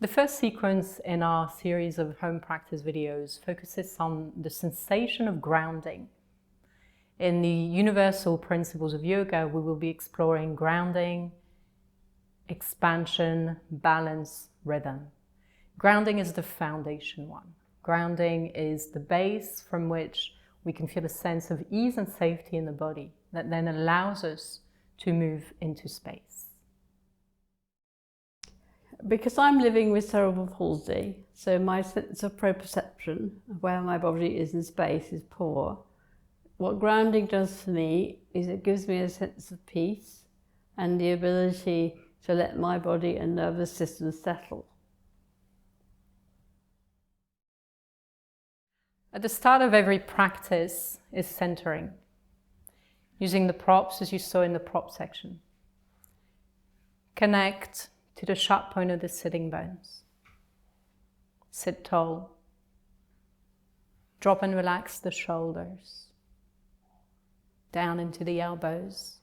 The first sequence in our series of home practice videos focuses on the sensation of grounding. In the universal principles of yoga, we will be exploring grounding, expansion, balance, rhythm. Grounding is the foundation one. Grounding is the base from which we can feel a sense of ease and safety in the body that then allows us to move into space. Because I'm living with cerebral palsy, so my sense of proprioception of where my body is in space is poor. What grounding does for me is it gives me a sense of peace and the ability to let my body and nervous system settle. At the start of every practice is centering, using the props as you saw in the prop section. Connect to the sharp point of the sitting bones. Sit tall. Drop and relax the shoulders. Down into the elbows.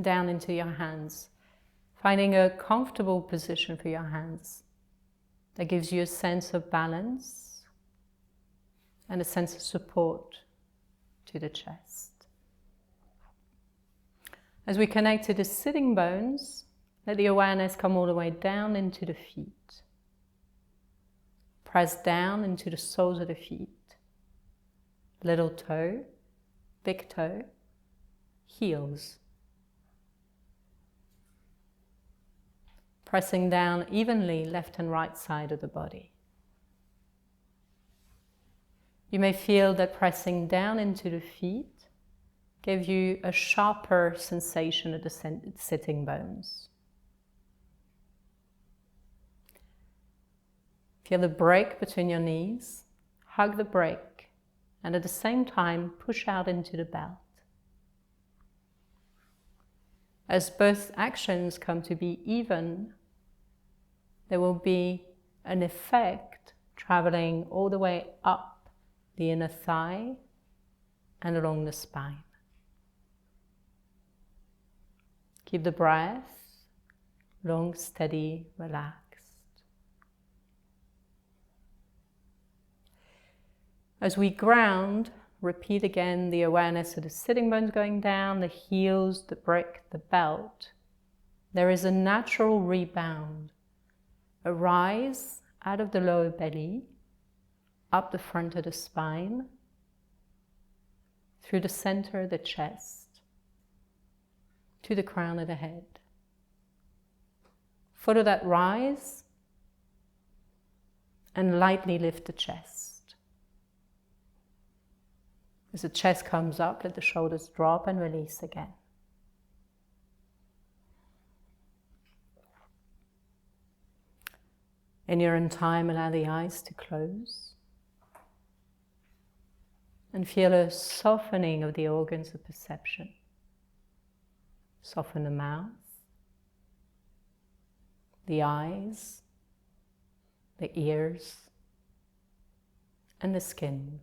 Down into your hands. Finding a comfortable position for your hands that gives you a sense of balance and a sense of support to the chest. As we connect to the sitting bones, let the awareness come all the way down into the feet. Press down into the soles of the feet. Little toe, big toe, heels. Pressing down evenly left and right side of the body. You may feel that pressing down into the feet gives you a sharper sensation of the sitting bones. Feel the break between your knees, hug the break, and at the same time push out into the belt. As both actions come to be even, there will be an effect traveling all the way up the inner thigh and along the spine. Keep the breath long, steady, relaxed. As we ground, repeat again the awareness of the sitting bones going down, the heels, the brick, the belt. There is a natural rebound, a rise out of the lower belly, up the front of the spine, through the center of the chest, to the crown of the head. Follow that rise and lightly lift the chest. As the chest comes up, let the shoulders drop and release again. In your own time, allow the eyes to close and feel a softening of the organs of perception. Soften the mouth, the eyes, the ears, and the skin.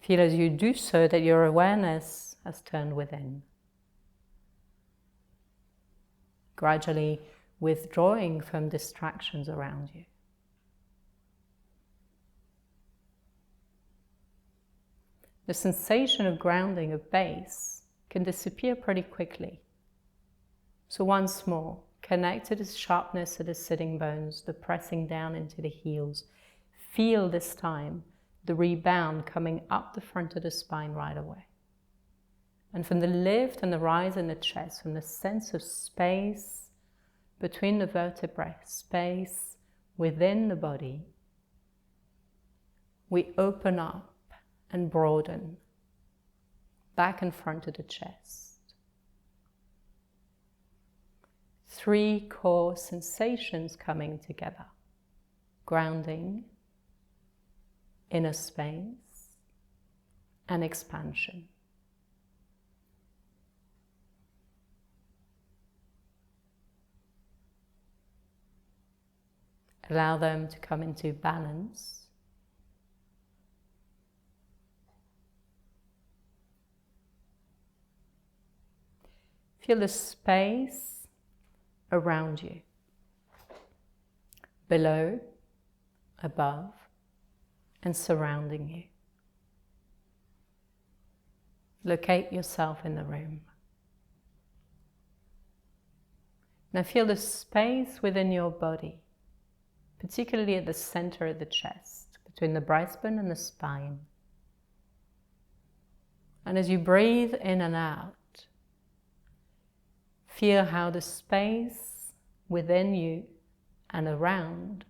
Feel as you do so that your awareness has turned within. Gradually withdrawing from distractions around you. The sensation of grounding of base can disappear pretty quickly. So once more, connect to the sharpness of the sitting bones, the pressing down into the heels. Feel this time the rebound coming up the front of the spine right away. And from the lift and the rise in the chest, from the sense of space between the vertebrae, space within the body, we open up and broaden back and front of the chest. 3 core sensations coming together: grounding, inner space, and expansion. Allow them to come into balance. Feel the space around you. below, above, and surrounding you. Locate yourself in the room. Now feel the space within your body, particularly at the center of the chest, between the breastbone and the spine. And as you breathe in and out, feel how the space within you and around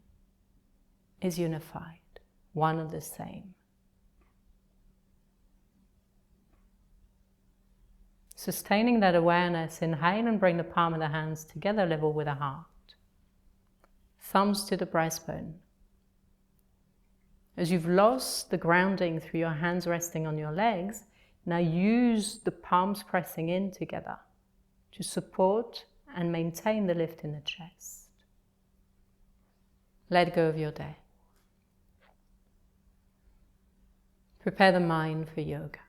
is unified, one and the same. Sustaining that awareness, inhale and bring the palm of the hands together level with the heart. Thumbs to the breastbone. As you've lost the grounding through your hands resting on your legs, now use the palms pressing in together to support and maintain the lift in the chest. Let go of your day. Prepare the mind for yoga.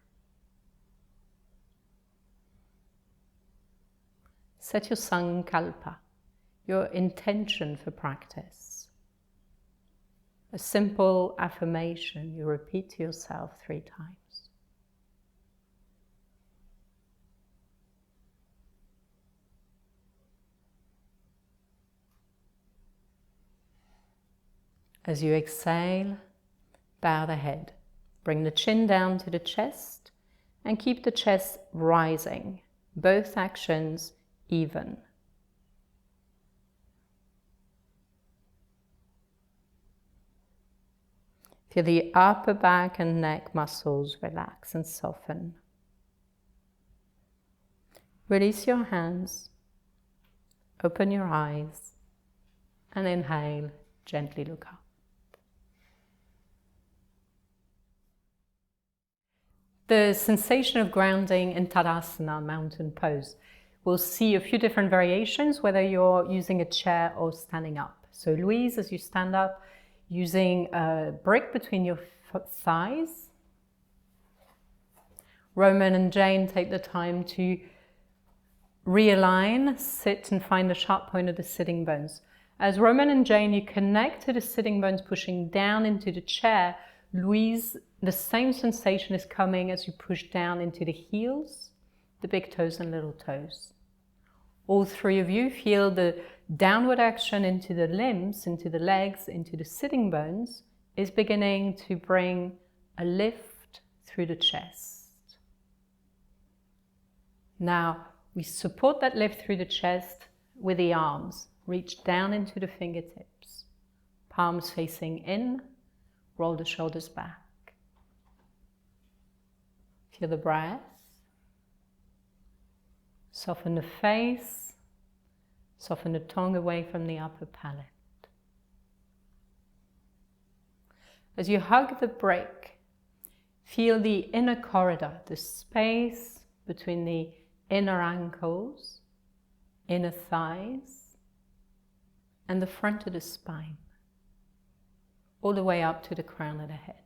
Set your sankalpa, your intention for practice. A simple affirmation you repeat to yourself 3 times. As you exhale, bow the head. Bring the chin down to the chest and keep the chest rising. Both actions even. Feel the upper back and neck muscles relax and soften. Release your hands. Open your eyes and inhale, gently look up. The sensation of grounding in Tadasana, mountain pose. We'll see a few different variations, whether you're using a chair or standing up. So Louise, as you stand up, using a brick between your thighs. Roman and Jane take the time to realign, sit and find the sharp point of the sitting bones. As Roman and Jane, you connect to the sitting bones pushing down into the chair. Louise, the same sensation is coming as you push down into the heels, the big toes and little toes. All 3 of you feel the downward action into the limbs, into the legs, into the sitting bones is beginning to bring a lift through the chest. Now, we support that lift through the chest with the arms. Reach down into the fingertips. Palms facing in, roll the shoulders back. Feel the breath. Soften the face. Soften the tongue away from the upper palate. As you hug the brick, feel the inner corridor, the space between the inner ankles, inner thighs, and the front of the spine, all the way up to the crown of the head.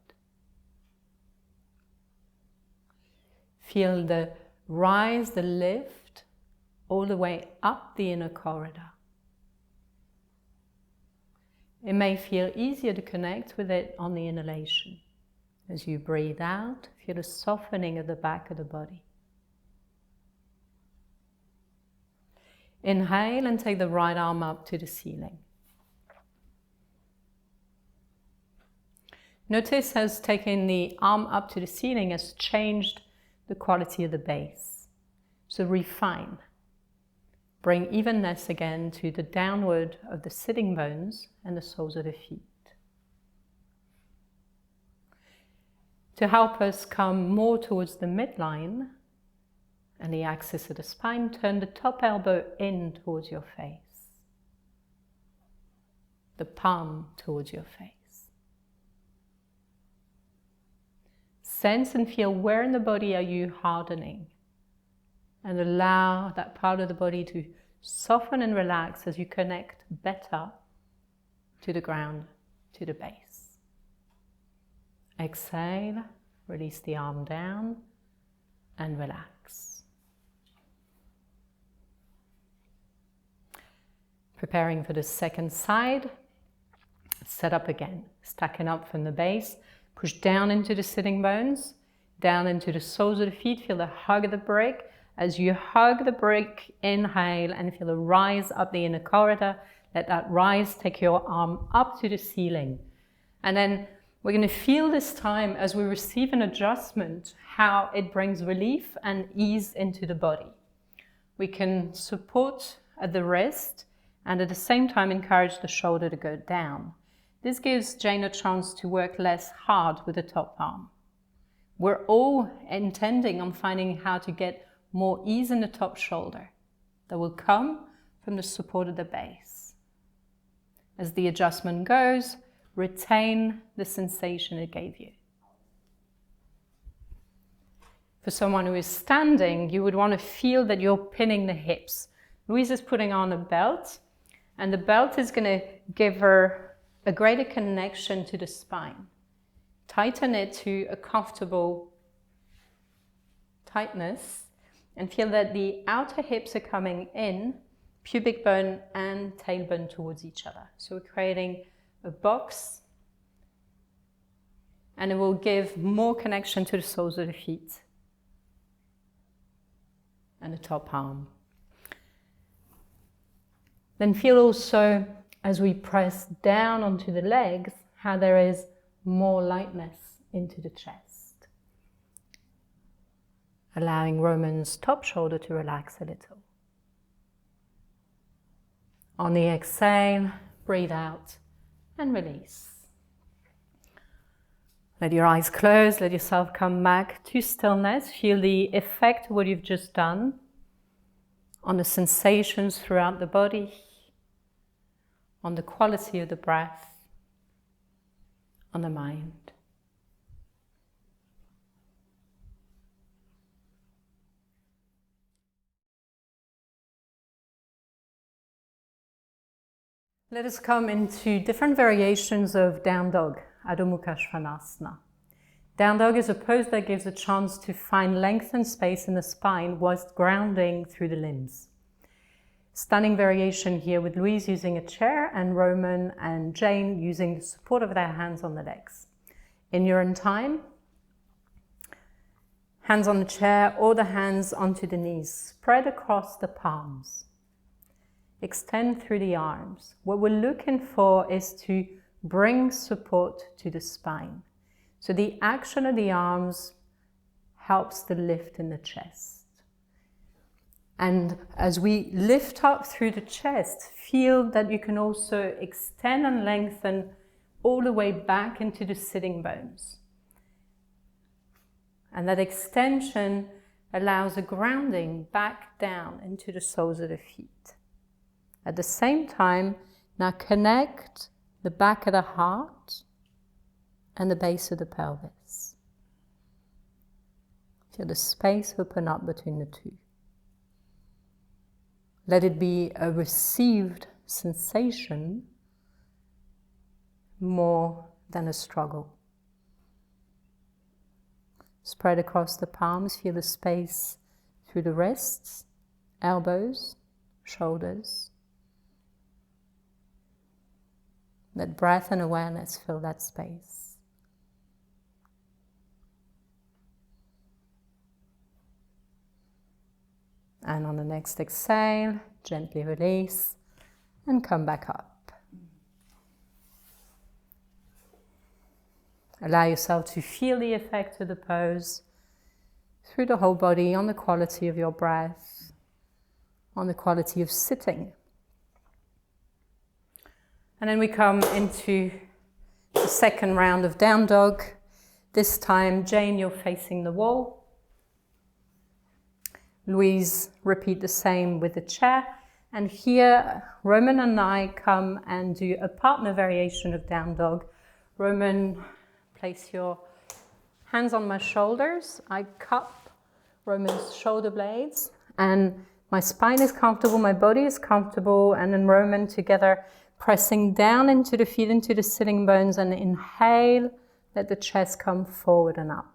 Feel the rise, the lift, all the way up the inner corridor. It may feel easier to connect with it on the inhalation. As you breathe out, feel a softening of the back of the body. Inhale and take the right arm up to the ceiling. Notice as taking the arm up to the ceiling has changed the quality of the base. So refine. Bring evenness again to the downward of the sitting bones and the soles of the feet. To help us come more towards the midline and the axis of the spine, turn the top elbow in towards your face. The palm towards your face. Sense and feel where in the body are you hardening, and allow that part of the body to soften and relax as you connect better to the ground, to the base. Exhale, release the arm down and relax. Preparing for the second side. Set up again, stacking up from the base. Push down into the sitting bones, down into the soles of the feet. Feel the hug of the brick. As you hug the brick, inhale and feel a rise up the inner corridor. Let that rise take your arm up to the ceiling. And then we're going to feel this time as we receive an adjustment, how it brings relief and ease into the body. We can support at the wrist and at the same time encourage the shoulder to go down. This gives Jane a chance to work less hard with the top arm. We're all intending on finding how to get more ease in the top shoulder that will come from the support of the base. As the adjustment goes, retain the sensation it gave you. For someone who is standing, you would want to feel that you're pinning the hips. Louise is putting on a belt, and the belt is going to give her a greater connection to the spine. Tighten it to a comfortable tightness, and feel that the outer hips are coming in, pubic bone and tailbone towards each other. So we're creating a box, and it will give more connection to the soles of the feet and the top arm. Then feel also, as we press down onto the legs, how there is more lightness into the chest. Allowing Roman's top shoulder to relax a little. On the exhale, breathe out and release. Let your eyes close, let yourself come back to stillness. Feel the effect of what you've just done on the sensations throughout the body, on the quality of the breath, on the mind. Let us come into different variations of down dog, Adho Mukha Svanasana. Down dog is a pose that gives a chance to find length and space in the spine whilst grounding through the limbs. Stunning variation here with Louise using a chair and Roman and Jane using the support of their hands on the legs. In your own time, hands on the chair or the hands onto the knees, spread across the palms. Extend through the arms. What we're looking for is to bring support to the spine. So the action of the arms helps the lift in the chest. And as we lift up through the chest, feel that you can also extend and lengthen all the way back into the sitting bones. And that extension allows a grounding back down into the soles of the feet. At the same time, now connect the back of the heart and the base of the pelvis. Feel the space open up between the two. Let it be a received sensation more than a struggle. Spread across the palms, feel the space through the wrists, elbows, shoulders. Let breath and awareness fill that space. And on the next exhale, gently release and come back up. Allow yourself to feel the effect of the pose through the whole body, on the quality of your breath, on the quality of sitting. And then we come into the second round of down dog. This time, Jane, you're facing the wall. Louise, repeat the same with the chair. And here, Roman and I come and do a partner variation of down dog. Roman, place your hands on my shoulders. I cup Roman's shoulder blades, and my spine is comfortable, my body is comfortable, and then Roman together pressing down into the feet, into the sitting bones, and inhale, let the chest come forward and up.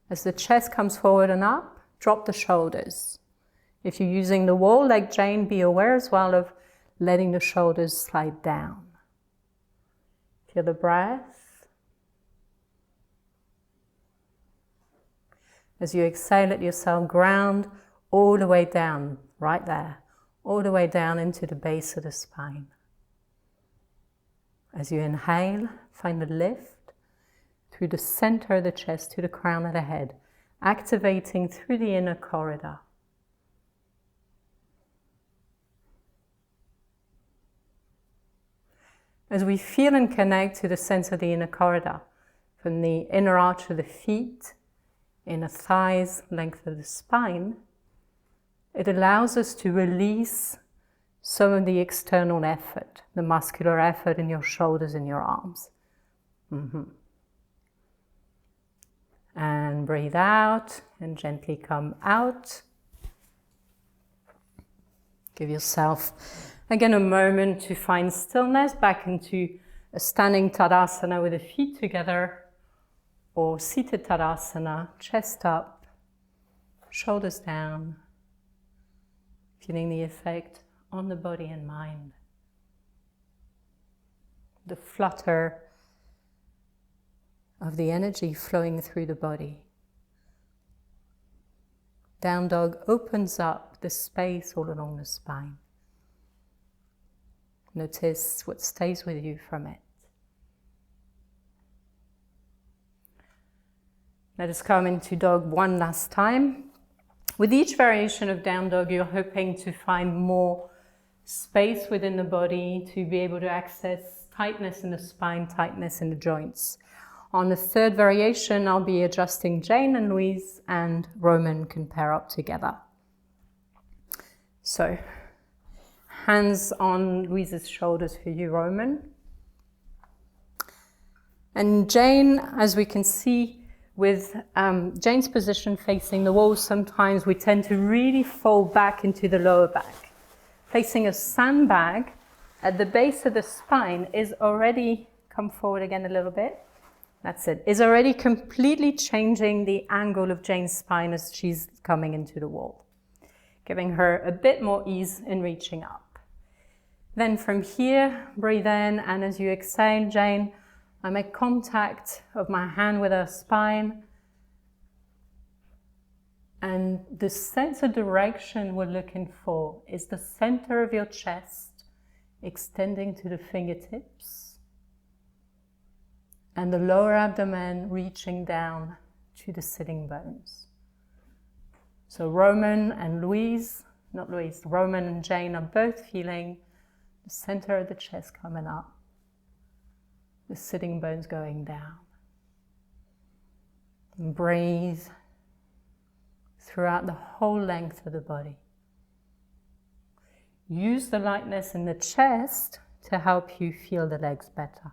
As the chest comes forward and up, drop the shoulders. If you're using the wall like Jane, be aware as well of letting the shoulders slide down. Feel the breath. As you exhale, let yourself ground all the way down, right there, all the way down into the base of the spine. As you inhale, find a lift through the center of the chest to the crown of the head, activating through the inner corridor. As we feel and connect to the sense of the inner corridor, from the inner arch of the feet, inner thighs, length of the spine, it allows us to release some of the external effort, the muscular effort in your shoulders and your arms. And breathe out and gently come out. Give yourself again a moment to find stillness, back into a standing Tadasana with the feet together, or seated Tadasana, chest up, shoulders down, feeling the effect on the body and mind. The flutter of the energy flowing through the body. Down dog opens up the space all along the spine. Notice what stays with you from it. Let us come into dog one last time. With each variation of down dog, you're hoping to find more space within the body to be able to access tightness in the spine, tightness in the joints. On the third variation, I'll be adjusting Jane and Louise, and Roman can pair up together. So, hands on Louise's shoulders for you, Roman. And Jane, as we can see, with Jane's position facing the wall, sometimes we tend to really fall back into the lower back. Placing a sandbag at the base of the spine is already, come forward again a little bit, that's it, is already completely changing the angle of Jane's spine as she's coming into the wall, giving her a bit more ease in reaching up. Then from here, breathe in, and as you exhale, Jane, I make contact of my hand with her spine, and the sense of direction we're looking for is the center of your chest extending to the fingertips, and the lower abdomen reaching down to the sitting bones. So Roman and Roman and Jane are both feeling the center of the chest coming up, the sitting bones going down. And breathe throughout the whole length of the body. Use the lightness in the chest to help you feel the legs better.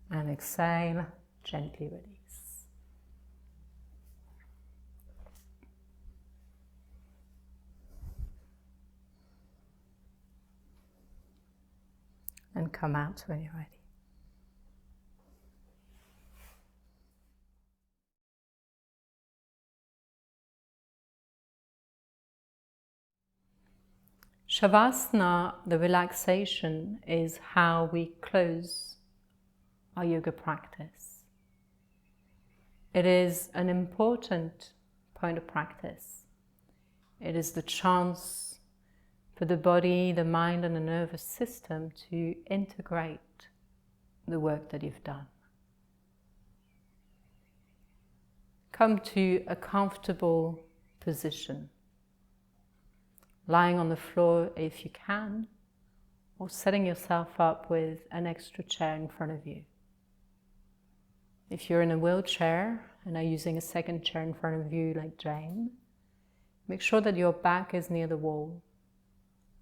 And exhale, gently release. And come out when you're ready. Savasana, the relaxation, is how we close our yoga practice. It is an important point of practice. It is the chance for the body, the mind, and the nervous system to integrate the work that you've done. Come to a comfortable position, lying on the floor if you can, or setting yourself up with an extra chair in front of you. If you're in a wheelchair and are using a second chair in front of you like Jane, make sure that your back is near the wall,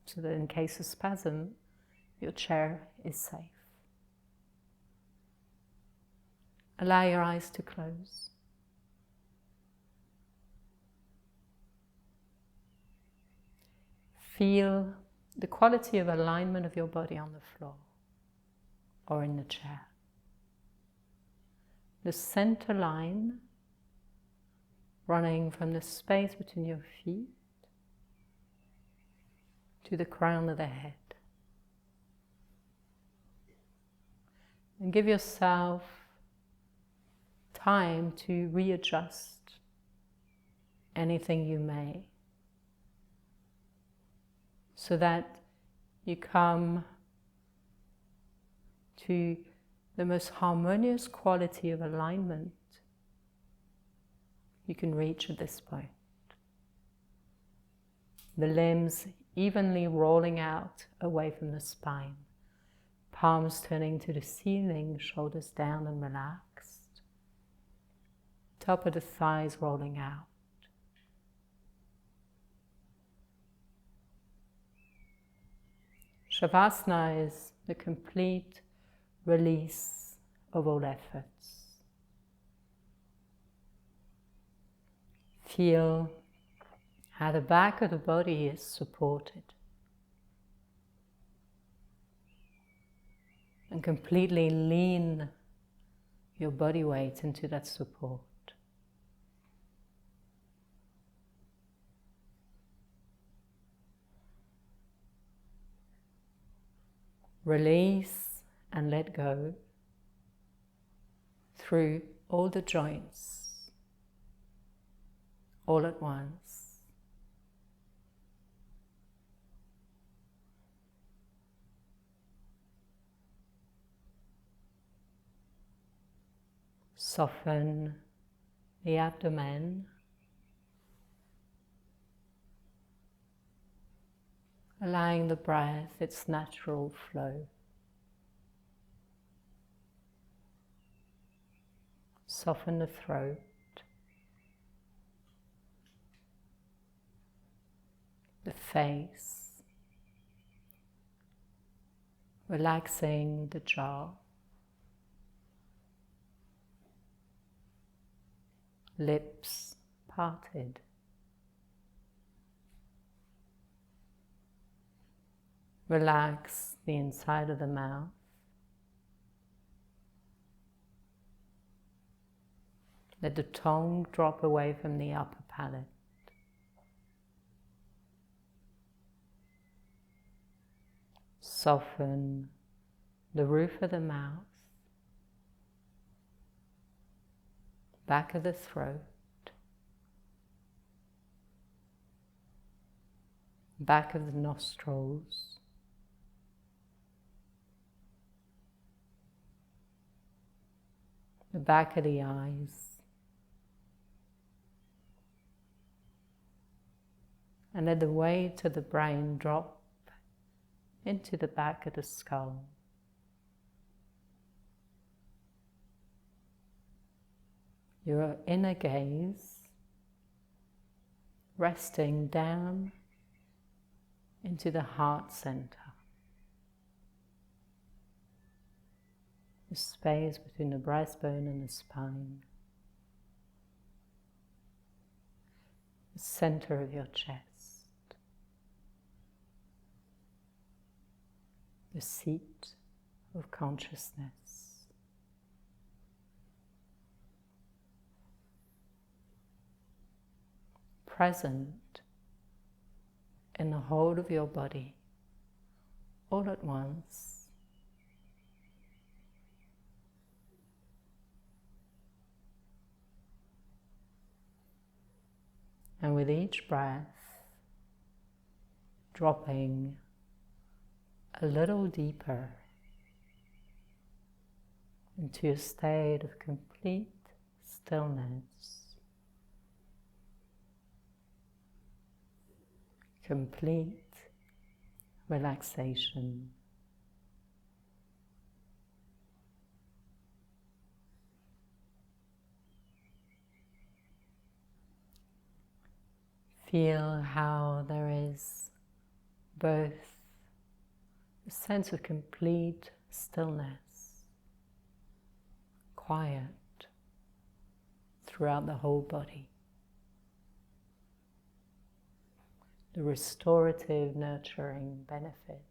so that in case of spasm, your chair is safe. Allow your eyes to close. Feel the quality of alignment of your body on the floor or in the chair. The center line running from the space between your feet to the crown of the head. And give yourself time to readjust anything you may, so that you come to the most harmonious quality of alignment you can reach at this point. The limbs evenly rolling out away from the spine, palms turning to the ceiling, shoulders down and relaxed, top of the thighs rolling out. Savasana is the complete release of all efforts. Feel how the back of the body is supported and completely lean your body weight into that support. Release and let go through all the joints, all at once. Soften the abdomen, allowing the breath its natural flow. Soften the throat, the face, relaxing the jaw, lips parted. Relax the inside of the mouth. Let the tongue drop away from the upper palate. Soften the roof of the mouth, back of the throat, back of the nostrils, the back of the eyes, and let the weight of the brain drop into the back of the skull. Your inner gaze resting down into the heart center, the space between the breastbone and the spine, the center of your chest, the seat of consciousness. Present in the whole of your body, all at once. And with each breath, dropping a little deeper into a state of complete stillness, complete relaxation. Feel how there is both a sense of complete stillness, quiet throughout the whole body. The restorative, nurturing benefit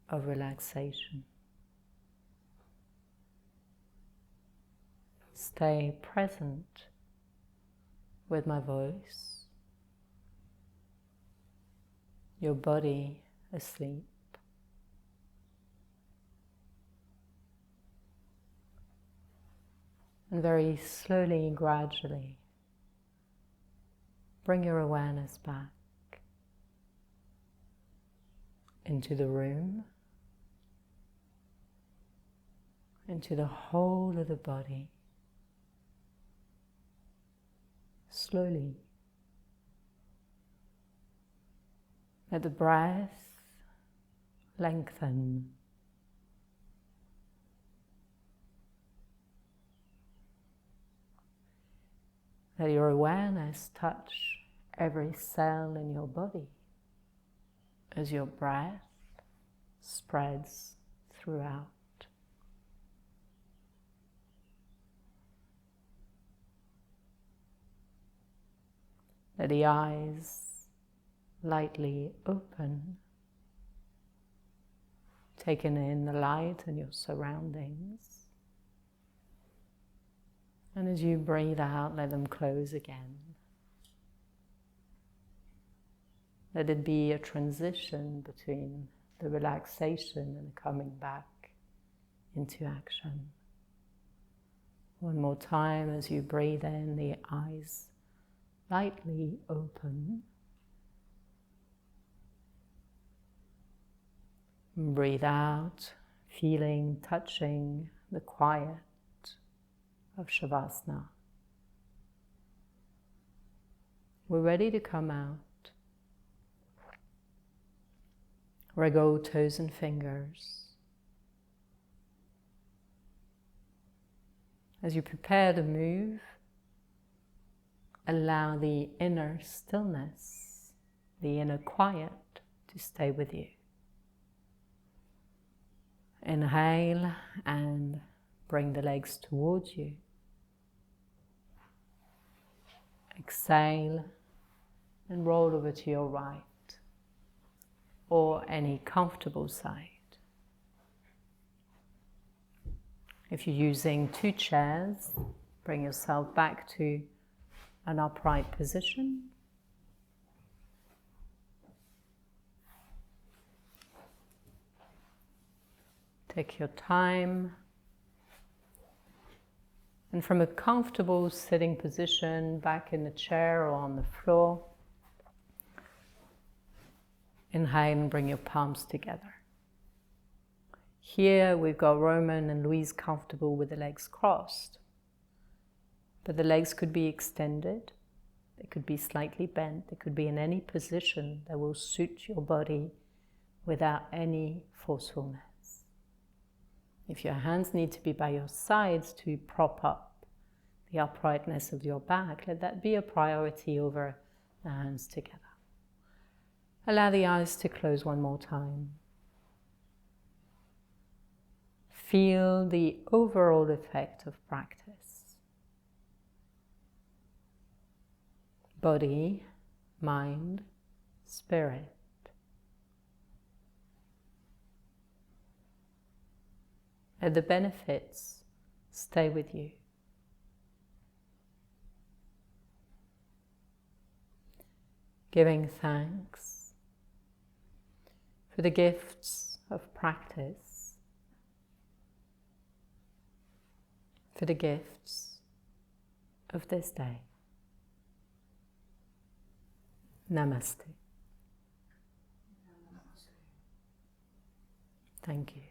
of relaxation. Stay present with my voice, your body asleep. And very slowly, gradually, bring your awareness back into the room, into the whole of the body. Slowly. Let the breath lengthen. Let your awareness touch every cell in your body as your breath spreads throughout. Let the eyes lightly open, taking in the light and your surroundings. And as you breathe out, let them close again. Let it be a transition between the relaxation and coming back into action. One more time as you breathe in, the eyes lightly open. And breathe out, feeling, touching the quiet of Savasana. We're ready to come out. Reggo toes and fingers. As you prepare to move, allow the inner stillness, the inner quiet to stay with you. Inhale and bring the legs towards you. Exhale and roll over to your right or any comfortable side. If you're using 2 chairs, bring yourself back to an upright position. Take your time. And from a comfortable sitting position, back in the chair or on the floor, inhale and bring your palms together. Here we've got Roman and Louise comfortable with the legs crossed. But the legs could be extended, they could be slightly bent, they could be in any position that will suit your body without any forcefulness. If your hands need to be by your sides to prop up the uprightness of your back, let that be a priority over the hands together. Allow the eyes to close one more time. Feel the overall effect of practice. Body, mind, spirit. Let the benefits stay with you. Giving thanks for the gifts of practice, for the gifts of this day. Namaste. Thank you.